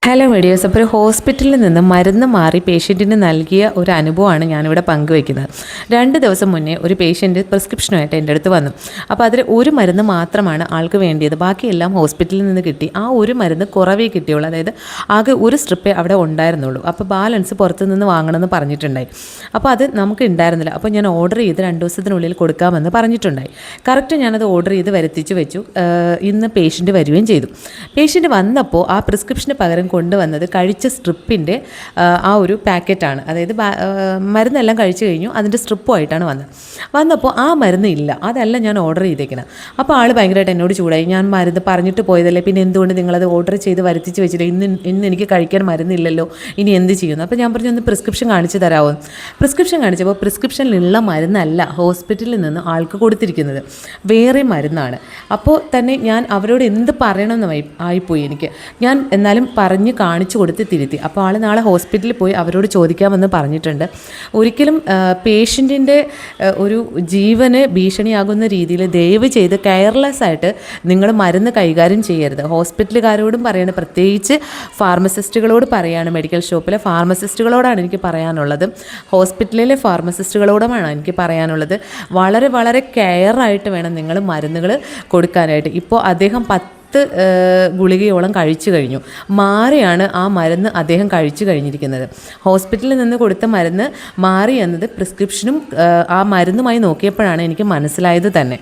Hello മീഡിയോസ്. അപ്പോൾ ഒരു ഹോസ്പിറ്റലിൽ നിന്ന് മരുന്ന് മാറി പേഷ്യൻറ്റിന് നൽകിയ ഒരു അനുഭവമാണ് ഞാനിവിടെ പങ്കുവയ്ക്കുന്നത്. 2 ദിവസം മുന്നേ ഒരു പേഷ്യൻറ്റ് പ്രിസ്ക്രിപ്ഷനുമായിട്ട് എൻ്റെ അടുത്ത് വന്നു. അപ്പോൾ അതിൽ ഒരു മരുന്ന് മാത്രമാണ് ആൾക്ക് വേണ്ടിയത്, ബാക്കിയെല്ലാം ഹോസ്പിറ്റലിൽ നിന്ന് കിട്ടി. ആ ഒരു മരുന്ന് കുറവേ കിട്ടിയുള്ളൂ, അതായത് ആകെ ഒരു സ്ട്രിപ്പേ അവിടെ ഉണ്ടായിരുന്നുള്ളൂ. അപ്പോൾ ബാലൻസ് പുറത്തു നിന്ന് വാങ്ങണമെന്ന് പറഞ്ഞിട്ടുണ്ടായി. അപ്പോൾ അത് നമുക്ക് ഉണ്ടായിരുന്നില്ല. അപ്പോൾ ഞാൻ ഓർഡർ ചെയ്ത് 2 ദിവസത്തിനുള്ളിൽ കൊടുക്കാമെന്ന് പറഞ്ഞിട്ടുണ്ടായി. കറക്റ്റ് ഞാനത് ഓർഡർ ചെയ്ത് വരുത്തിച്ച് വെച്ചു. ഇന്ന് പേഷ്യൻറ്റ് വരികയും ചെയ്തു. പേഷ്യൻറ്റ് വന്നപ്പോൾ ആ പ്രിസ്ക്രിപ്ഷന് പകരം കൊണ്ടുവന്നത് കഴിച്ച സ്ട്രിപ്പിൻ്റെ ആ ഒരു പാക്കറ്റാണ്. അതായത് മരുന്നെല്ലാം കഴിച്ചു കഴിഞ്ഞു, അതിൻ്റെ സ്ട്രിപ്പുമായിട്ടാണ് വന്നപ്പോൾ ആ മരുന്ന് ഇല്ല, അതല്ല ഞാൻ ഓർഡർ ചെയ്തേക്കുന്നത്. അപ്പോൾ ആൾ ഭയങ്കരമായിട്ട് എന്നോട് ചൂടായി. ഞാൻ മരുന്ന് പറഞ്ഞിട്ട് പോയതല്ലേ, പിന്നെ എന്തുകൊണ്ട് നിങ്ങളത് ഓർഡർ ചെയ്ത് വരുത്തിച്ച് വെച്ചില്ല? ഇന്ന് എനിക്ക് കഴിക്കാൻ മരുന്നില്ലല്ലോ, ഇനി എന്ത് ചെയ്യുന്നു? അപ്പോൾ ഞാൻ പറഞ്ഞു, ഒന്ന് പ്രിസ്ക്രിപ്ഷൻ കാണിച്ച് തരാമോ? പ്രിസ്ക്രിപ്ഷൻ കാണിച്ചപ്പോൾ പ്രിസ്ക്രിപ്ഷനിലുള്ള മരുന്നല്ല ഹോസ്പിറ്റലിൽ നിന്ന് ആൾക്ക് കൊടുത്തിരിക്കുന്നത്, വേറെ മരുന്നാണ്. അപ്പോൾ തന്നെ ഞാൻ അവരോട് എന്ത് പറയണമെന്ന് ആയിപ്പോയി എനിക്ക്. ഞാൻ എന്നാലും പറഞ്ഞ് കാണിച്ചു കൊടുത്ത് തിരുത്തി. അപ്പോൾ ആൾ നാളെ ഹോസ്പിറ്റലിൽ പോയി അവരോട് ചോദിക്കാമെന്ന് പറഞ്ഞിട്ടുണ്ട്. ഒരിക്കലും പേഷ്യൻറ്റിൻ്റെ ഒരു ജീവന് ഭീഷണിയാകുന്ന രീതിയിൽ ദയവ് ചെയ്ത് കെയർലെസ് ആയിട്ട് നിങ്ങൾ മരുന്ന് കൈകാര്യം ചെയ്യരുത്. ഹോസ്പിറ്റലുകാരോടും പറയണം, പ്രത്യേകിച്ച് ഫാർമസിസ്റ്റുകളോട് പറയാണ്, മെഡിക്കൽ ഷോപ്പിലെ ഫാർമസിസ്റ്റുകളോടാണ് എനിക്ക് പറയാനുള്ളത്, ഹോസ്പിറ്റലിലെ ഫാർമസിസ്റ്റുകളോടുമാണ് എനിക്ക് പറയാനുള്ളത്. വളരെ വളരെ കെയറായിട്ട് വേണം നിങ്ങൾ മരുന്നുകൾ കൊടുക്കാനായിട്ട്. ഇപ്പോൾ അദ്ദേഹം 10 ഗുളികയോളം കഴിച്ചു കഴിഞ്ഞു. മാറിയാണ് ആ മരുന്ന് അദ്ദേഹം കഴിച്ചു കഴിഞ്ഞിരിക്കുന്നത്. ഹോസ്പിറ്റലിൽ നിന്ന് കൊടുത്ത മരുന്ന് മാറി എന്നത് പ്രിസ്ക്രിപ്ഷനും ആ മരുന്നുമായി നോക്കിയപ്പോഴാണ് എനിക്ക് മനസ്സിലായത് തന്നെ.